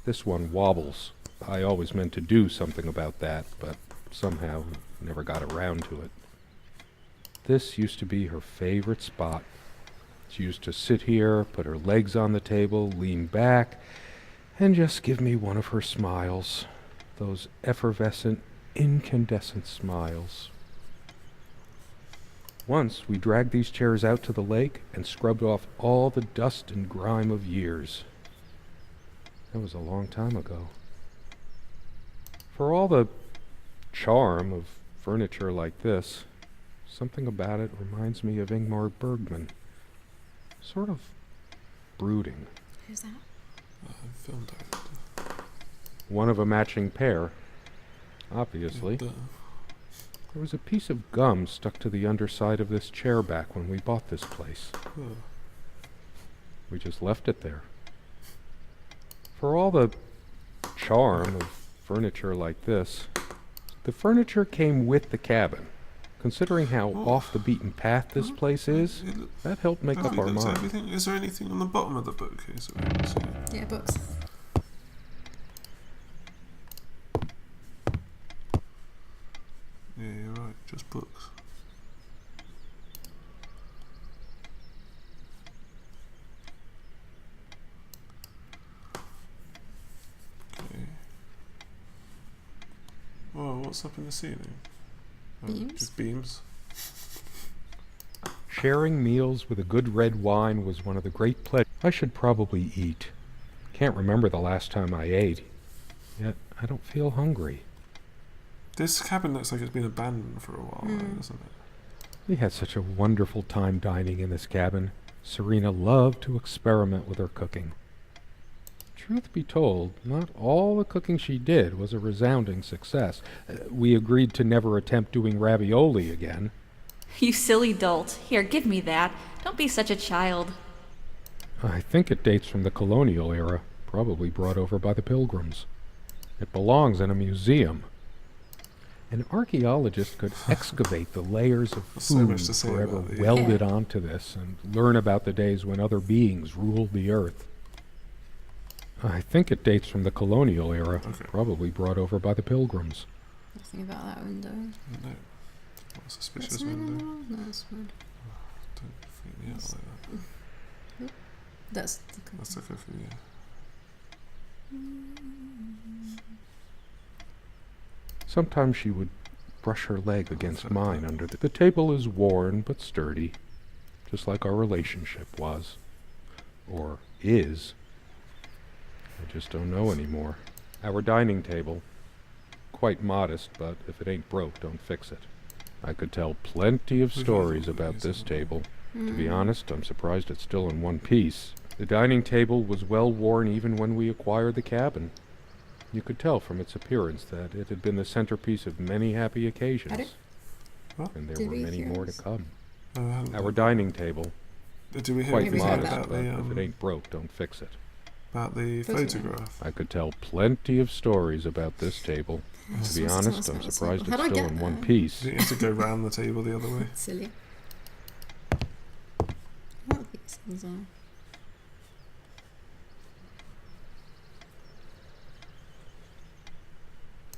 This one wobbles. I always meant to do something about that, but somehow never got around to it. This used to be her favorite spot. She used to sit here, put her legs on the table, lean back, and just give me one of her smiles. Those effervescent, incandescent smiles. Once we dragged these chairs out to the lake and scrubbed off all the dust and grime of years. That was a long time ago. For all the charm of furniture like this, something about it reminds me of Ingmar Bergman. Sort of brooding. Who's that? Film director. One of a matching pair, obviously. Duh. There was a piece of gum stuck to the underside of this chair back when we bought this place. Oh. We just left it there. For all the charm of furniture like this, the furniture came with the cabin. Considering how off the beaten path this place is, that helped make up our mind. Is there anything on the bottom of the bookcase that we can see? Yeah, books. Yeah, you're right, just books. Okay. Oh, what's up in the ceiling? Oh, Beams? just beams. Sharing meals with a good red wine was one of the great pleasures. I should probably eat. Can't remember the last time I ate, yet I don't feel hungry. This cabin looks like it's been abandoned for a while, though, doesn't it? We had such a wonderful time dining in this cabin. Serena loved to experiment with her cooking. Truth be told, not all the cooking she did was a resounding success. We agreed to never attempt doing ravioli again. You silly dolt. Here, give me that. Don't be such a child. I think it dates from the colonial era, probably brought over by the Pilgrims. It belongs in a museum. An archaeologist could excavate the layers of So food much to say forever about it. welded onto this and learn about the days when other beings ruled the earth. I think it dates from the colonial era, Okay. probably brought over by the Pilgrims. Nothing about that window. No. What a suspicious That's window. No, that's fine. Don't freak me out like that. That's the cookie. That's the cookie, yeah. Sometimes she would brush her leg against mine under the table is worn but sturdy, just like our relationship was. Or is. I just don't know anymore. Our dining table. Quite modest, but if it ain't broke, don't fix it. I could tell plenty of stories about this table. To be honest, I'm surprised it's still in one piece. The dining table was well worn even when we acquired the cabin. You could tell from its appearance that it had been the centerpiece of many happy occasions. What? And there Did were we many hear more to this? come. Oh, Our dining table. did we hear Quite anything heard modest, about but the if it ain't broke, don't fix it. Photograph. photograph? I could tell plenty of stories about this table. To be honest, I'm surprised it's still in one piece. You have to go round the table the other way. Silly. What these things are?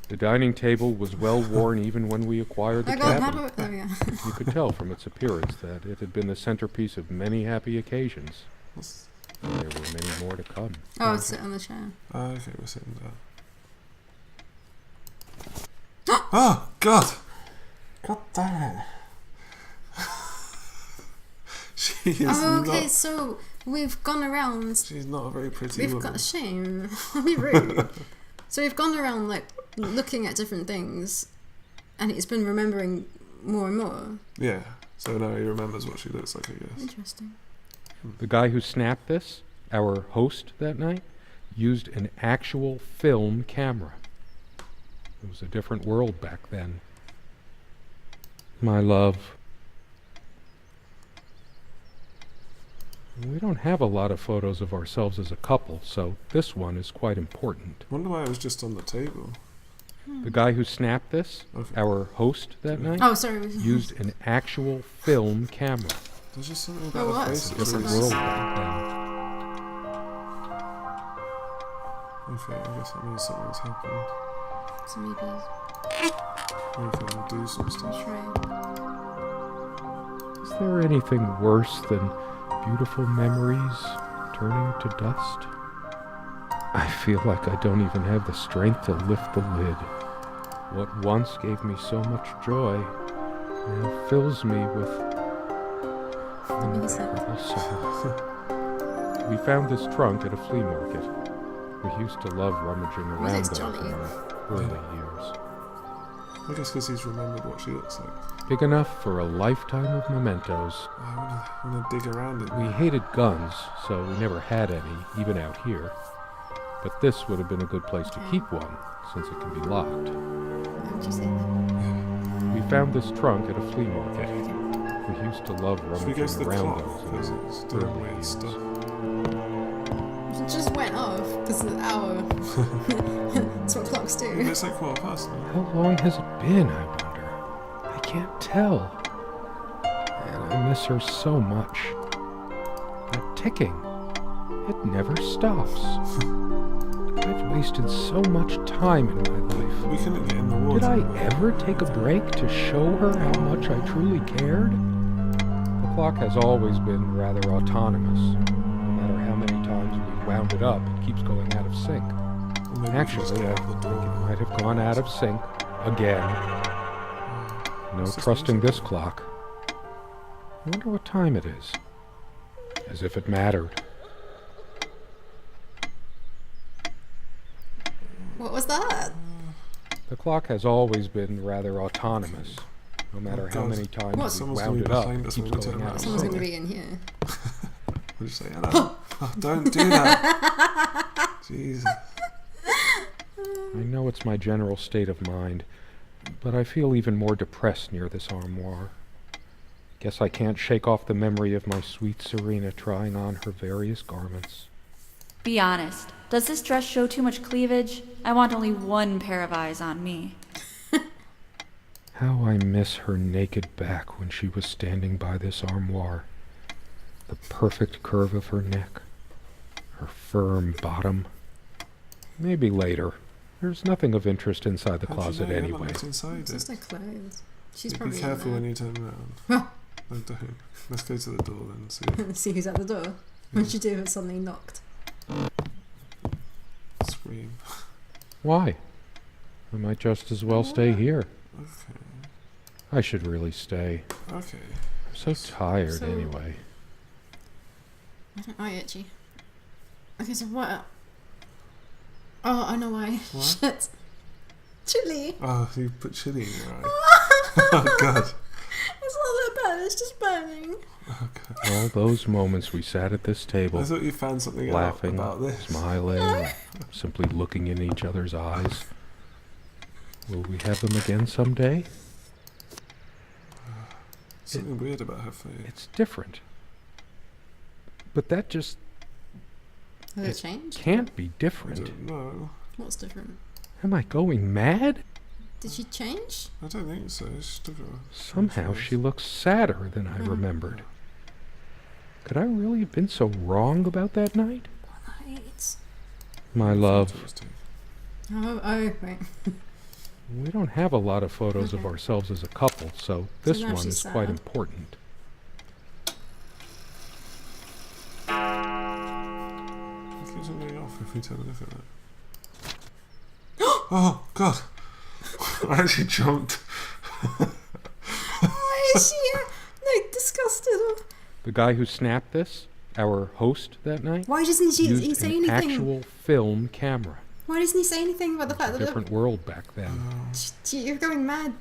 The dining table was well worn even when we acquired the I got how cabin. do I, there we go. You could tell from its appearance that it had been the centerpiece of many happy occasions. What's- And there were many more to come. Oh, sit on the chair. okay, we're sitting down. Oh, God! God damn it. She is Oh, okay, not... so we've gone around. She's not a very pretty We've woman. got shame. I'll be rude. So we've gone around like looking at different things, and he's been remembering more and more. Yeah, so now he remembers what she looks like, I guess. Interesting. The guy who snapped this, our host that night, used an actual film camera. It was a different world back then. My love. We don't have a lot of photos of ourselves as a couple, so this one is quite important. Wonder why it was just on the table. The guy who snapped this, Okay. our host that night, Oh, sorry. used an actual film camera. There's just something Oh, about what? the It's face. a different Nice. world back then. Okay, I guess that means something's happened. So maybe We can do some stuff. try. Is there anything worse than beautiful memories turning to dust? I feel like I don't even have the strength to lift the lid. What once gave me so much joy now fills me with unbearable sorrow. We found this trunk at a flea market. We used to love rummaging around Music's those jolly. in our early years. I guess because he's remembered what she looks like. Big enough for a lifetime of mementos. I wanna dig around it. We hated guns, so we never had any, even out here. But this would have been a good place to keep one, since it can be locked. How would you say that? We found this trunk at a flea market. We used to love Should we go to rummaging the around clock? those Because in it's our doing early weird years. stuff. It just went off because of the hour. That's what clocks do. It's like 1:15 now. How long has it been, I wonder? I can't tell. And I miss her so much. That ticking, it never stops. I've wasted so much time in my life. We couldn't get in the water. Did I ever take a break to show her how much I truly cared? The clock has always been rather autonomous. No matter how many times we've wound it up, it keeps going out of sync. Or maybe we Actually, just I get think out the it door. might have gone out of sync again. No What's this trusting music? this clock. I wonder what time it is. As if it mattered. What was that? The clock has always been rather autonomous. No matter how God. many times What? we've Someone's wound gonna it be up, behind it us keeps when we going turn out around. of Someone's sync. going to be in here. We'll just say hello. Oh, don't do that. Jesus. I know it's my general state of mind, but I feel even more depressed near this armoire. Guess I can't shake off the memory of my sweet Serena trying on her various garments. Be honest. Does this dress show too much cleavage? I want only one pair of eyes on me. How I miss her naked back when she was standing by this armoire. The perfect curve of her neck. Her firm bottom. Maybe later. There's nothing of interest inside the How do you closet know you're not anyway. looked inside It's just it? her clothes. She's Be probably careful in when there. you turn around. No, don't. Let's go to the door then and see. See who's at the door. Once you do, it's suddenly knocked. Scream. Why? I might just as well stay here. Okay. I should really stay. Okay. I'm so tired So- anyway. I don't know, itchy. Okay, so what? Oh, I know why. What? Shit. Chili. Oh, you put chili in your eye. Oh, God. It's not that bad, it's just burning. Oh, God. All those moments we sat at this I table, thought you found something out laughing, about this. smiling, simply looking in each other's eyes. Will we have them again someday? Something weird about her face. It's different. But that just Has It it changed? can't be I different. don't know. What's different? Am I going mad? Did she change? I don't think so. It's still got a Somehow face. she looks sadder than I Mhm. remembered. Could I really have been so wrong about that night? Right. My love, Photos too. Oh, right. we don't have a lot of photos of Okay. ourselves as a couple, so this now one she's is quite sad. important. It keeps on going off if we turn a look at that. Oh, God. I actually jumped. Why is she like disgusted? The guy who snapped this, our host that night, Why doesn't he used say an anything? actual film camera. Why doesn't he say anything about the It's a fact that different world back then. you're going mad?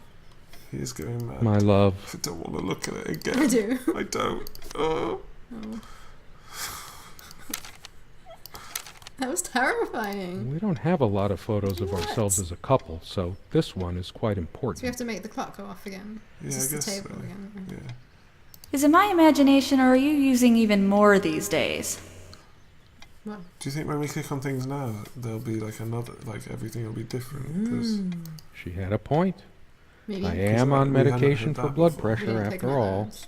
He is going mad. My love, I don't want to look at it again. I do. I don't. Oh. Oh. That was terrifying. we don't have a lot of photos of What? ourselves as a couple, so this one is quite So we important. have to make the clock go off again. Yeah, Is I this the guess table so. again? Yeah. Is it my imagination or are you using even more these days? Well, Do you think when we click on things now, there'll be like another, like everything will be different? Because She had a point. maybe. I We am like, on we hadn't medication heard for that blood before. pressure didn't click after on all. those.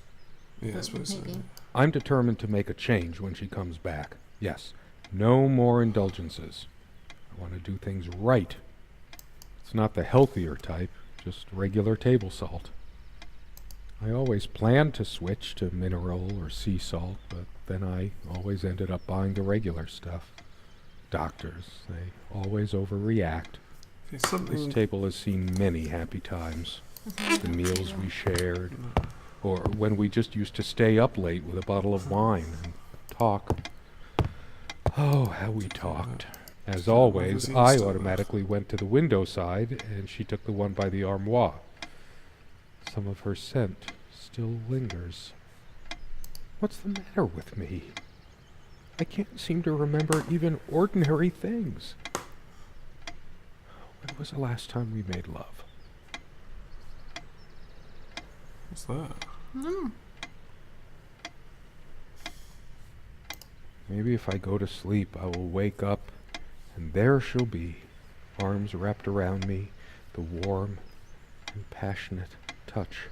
yeah, I suppose so. Maybe. I'm determined to make a change when she comes back. Yes, no more indulgences. I want to do things right. It's not the healthier type, just regular table salt. I always planned to switch to mineral or sea salt, but then I always ended up buying the regular stuff. Doctors, they always overreact. It's something. This table has seen many happy times. The meals we shared, or when we just used to stay up late with a bottle of wine and talk. Oh, how we talked. As always, I automatically went to the window side, and she took the one by the armoire. Some of her scent still lingers. What's the matter with me? I can't seem to remember even ordinary things. When was the last time we made love? What's that? Maybe if I go to sleep, I will wake up, and there she'll be, arms wrapped around me, the warm and passionate touch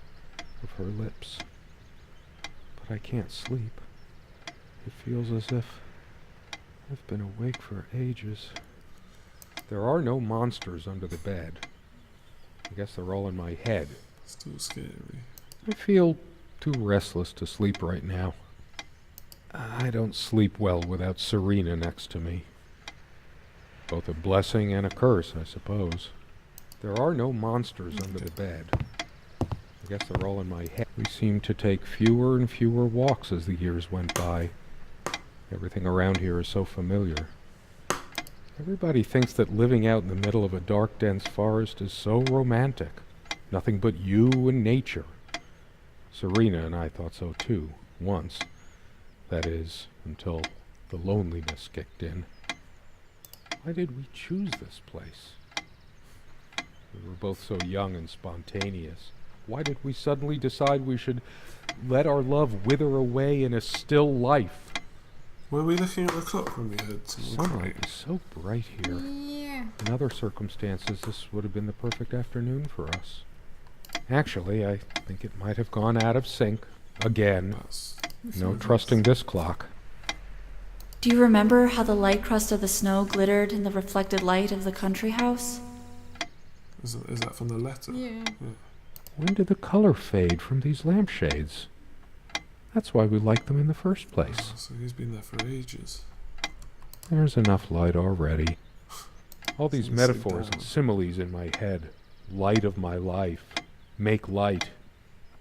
of her lips. But I can't sleep. It feels as if I've been awake for ages. There are no monsters under the bed. I guess they're all in my head. Still scary. I feel too restless to sleep right now. I don't sleep well without Serena next to me. Both a blessing and a curse, I suppose. There are no monsters under the bed. I guess they're all in my head. We seemed to take fewer and fewer walks as the years went by. Everything around here is so familiar. Everybody thinks that living out in the middle of a dark, dense forest is so romantic. Nothing but you and nature. Serena and I thought so too, once. That is, until the loneliness kicked in. Why did we choose this place? We were both so young and spontaneous. Why did we suddenly decide we should let our love wither away in a still life? Were we looking at the clock when we heard someone Sunlight crying? is so bright here. Yeah. In other circumstances, this would have been the perfect afternoon for us. Actually, I think it might have gone out of sync. Again. That's No trusting this clock. Do you remember how the light crust of the snow glittered in the reflected light of the country house? is that from the letter? Yeah. When did the color fade from these lampshades? That's why we liked them in the first place. Oh, so he's been there for ages. There's enough light already. All these Doesn't sit metaphors and down. similes in my head. Light of my life. Make light.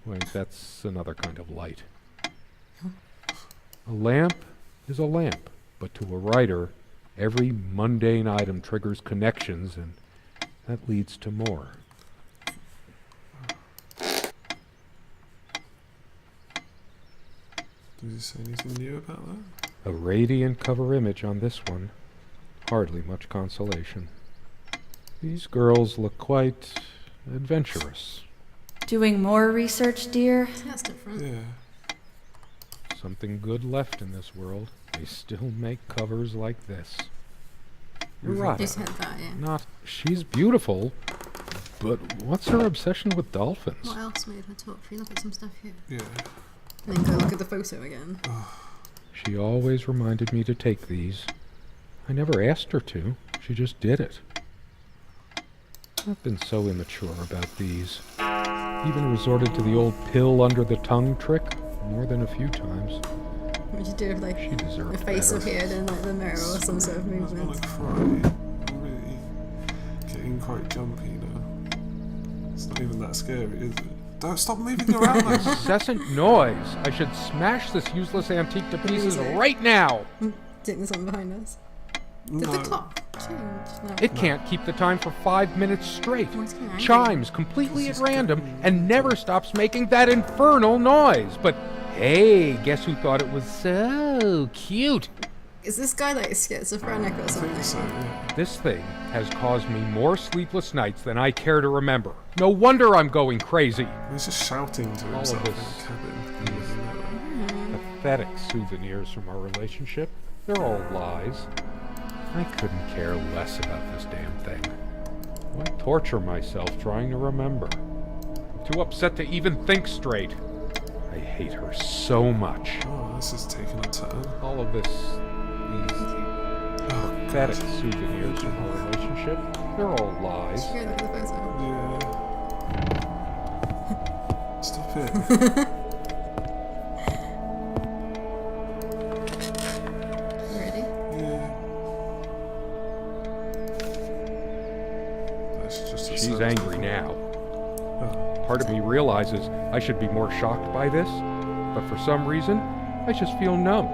Wait, that's another kind of light. A lamp is a lamp, but to a writer, every mundane item triggers connections, and that leads to more. Did he say anything new about that? A radiant cover image on this one. Hardly much consolation. These girls look quite adventurous. Doing more research, dear? That's different. Yeah. Something good left in this world. They still make covers like this. You're Mhm. right. You said that, yeah. Not. She's beautiful, but what's her obsession with dolphins? What else made her talk? Should we look at some stuff here? Yeah. And then go look at the photo again. She always reminded me to take these. I never asked her to. She just did it. I've been so immature about these. Even resorted to the old pill under the tongue trick more than a few times. What would you do if, like, She deserved the face better. appeared in, like, the mirror or some sort of I movement? want to cry. I'm really getting quite jumpy now. It's not even that scary, is it? Don't stop moving around like that. Incessant noise! I should smash this useless antique to pieces Music. right now! Do you think there's something behind us? Did No. the clock change? No. It can't keep the time for 5 minutes straight. Oh, it's getting angry. Chimes completely at random and never stops making that infernal noise. But hey, guess who thought it was so cute? Is this guy, like, schizophrenic or I something? think so, yeah. This thing has caused me more sleepless nights than I care to remember. No wonder I'm going crazy. He's just shouting to All of himself in this the cabin. He doesn't know it. Pathetic souvenirs from our relationship. They're all lies. I couldn't care less about this damn thing. Why torture myself trying to remember? I'm too upset to even think straight. I hate her so much. Oh, this is taking a turn. All of this, these Pathetic souvenirs from our relationship. They're all lies. Go look at the photo. Yeah. Stop it. Ready? Yeah. That's just a She's set. angry now. Oh, Part of me realizes I should be more shocked by this, but for some reason, I just feel numb,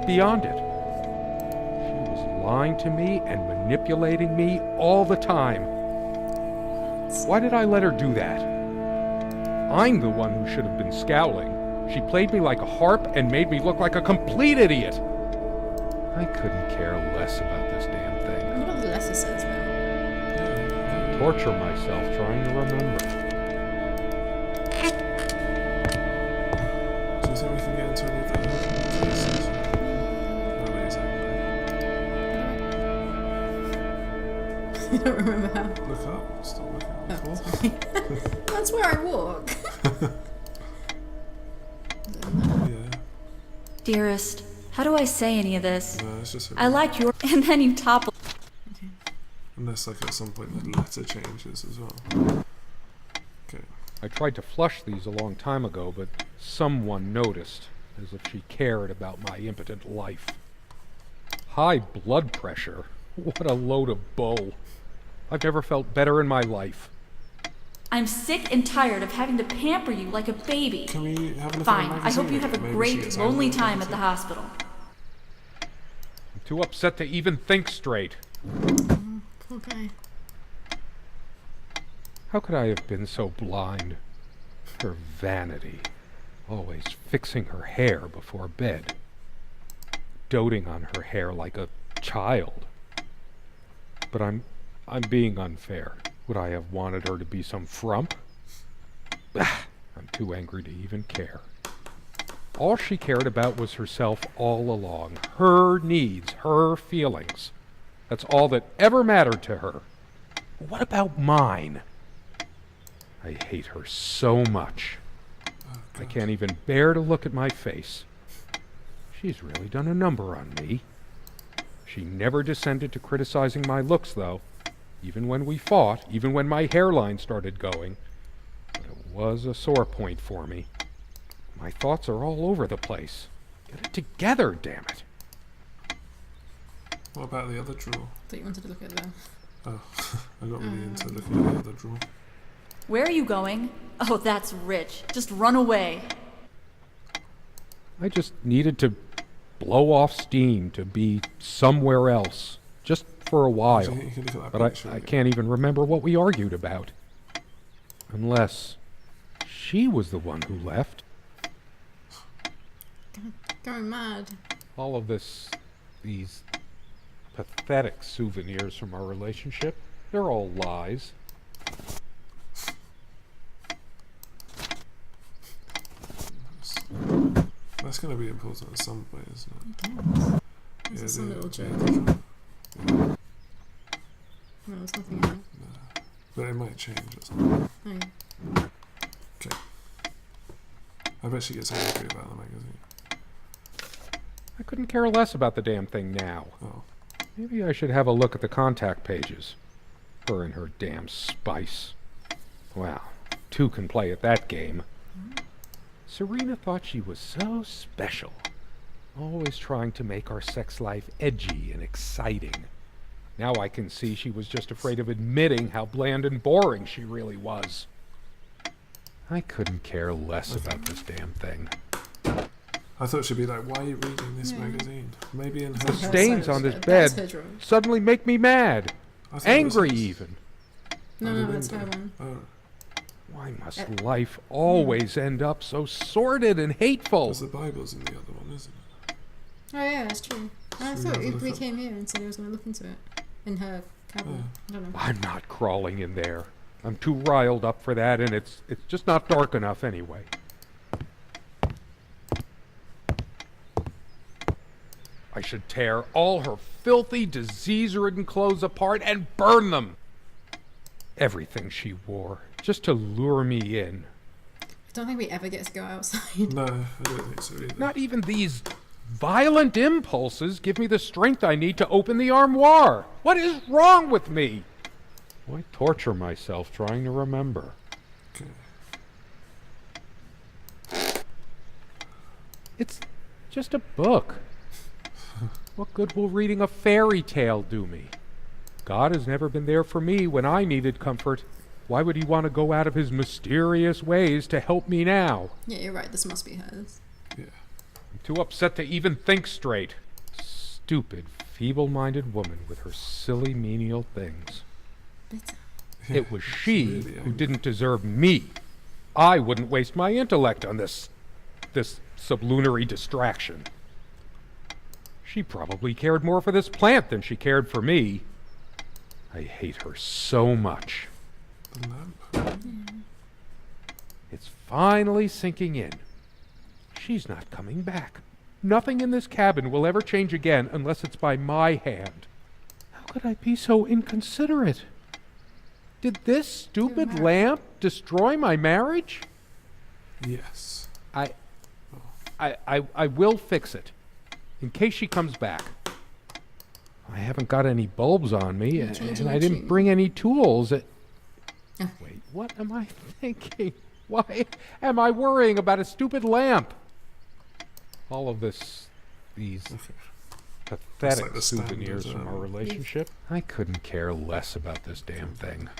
beyond it. She was lying to me and manipulating me all the time. Why did I let her do that? I'm the one who should have been scowling. She played me like a harp and made me look like a complete idiot. I couldn't care less about this damn I thing. wonder what the letter says now. Torture myself trying to remember. do you think we can get into any of the cases? No, exactly. I don't remember how. Look up. Stop looking at the Oh, floor. sorry. That's where I walk. Yeah. Dearest, how do I say any of this? No, it's just I like your. And then you topple. unless like at some point the letter changes as well. Okay. I tried to flush these a long time ago, but someone noticed, as if she cared about my impotent life. High blood pressure? What a load of bull. I've never felt better in my life. I'm sick and tired of having to pamper you like a baby. Can we have a look Fine, at the I hope you magazine? have a Maybe she great, gets lonely angry time about at the it. hospital. I'm too upset to even think straight. Okay. How could I have been so blind? Her vanity. Always fixing her hair before bed. Doting on her hair like a child. But I'm being unfair. Would I have wanted her to be some frump? I'm too angry to even care. All she cared about was herself all along. Her needs, her feelings. That's all that ever mattered to her. What about mine? I hate her so much. I can't even bear to look at my face. She's really done a number on me. She never descended to criticizing my looks, though. Even when we fought, even when my hairline started going. But it was a sore point for me. My thoughts are all over the place. Get it together, damn it. What about the other drawer? Thought you wanted to look at the. Oh, I got really into looking at the other drawer. Where are you going? Oh, that's rich. Just run away. I just needed to blow off steam, to be somewhere else. Just for a while. You can look at that But picture I again. can't even remember what we argued about. Unless she was the one who left. Going mad. All of these pathetic souvenirs from our relationship, they're all lies. That's going to be important at some point, isn't it? This is some little the joke. other drawer. No, there's nothing in it. But it might change at some point. No. Okay. I bet she gets angry about the magazine. I couldn't care less about the damn thing now. Oh. Maybe I should have a look at the contact pages. Her and her damn spice. Wow, two can play at that game. Serena thought she was so special. Always trying to make our sex life edgy and exciting. Now I can see she was just afraid of admitting how bland and boring she really was. I couldn't care less about this damn thing. I thought she'd be like, why are you reading this magazine? Maybe in her... The stains on this That's her bed drawer. suddenly make me mad. I thought it was Angry his- even. No, on the no, that's her window. one. Oh, Why must life always end up so sordid and hateful? because the Bible's in the other one, isn't it? Oh yeah, that's true. I Should we thought have a look we up? came here and said he was going to look into it in her cabin. I don't know. I'm not crawling in there. I'm too riled up for that, and it's just not dark enough anyway. I should tear all her filthy, disease-ridden clothes apart and burn them. Everything she wore, just to lure me in. I don't think we ever get to go outside. No, I don't think so either. Not even these violent impulses give me the strength I need to open the armoire. What is wrong with me? Why torture myself trying to remember? Okay. It's just a book. What good will reading a fairy tale do me? God has never been there for me when I needed comfort. Why would he want to go out of his mysterious ways to help me now? Yeah, you're right. This must be hers. Yeah. I'm too upset to even think straight. Stupid, feeble-minded woman with her silly menial things. Bitter. It was she really who angry. didn't deserve me. I wouldn't waste my intellect on this sublunary distraction. She probably cared more for this plant than she cared for me. I hate her so much. The lamp. It's finally sinking in. She's not coming back. Nothing in this cabin will ever change again unless it's by my hand. How could I be so inconsiderate? Did this stupid lamp destroy my marriage? Yes. I will fix it. In case she comes back. I haven't got any bulbs on me, and changing I the didn't tune. bring any tools. Oh. Wait, what am I thinking? Why am I worrying about a stupid lamp? All of these pathetic like the souvenirs standard, from our relationship. I couldn't care less about this damn thing.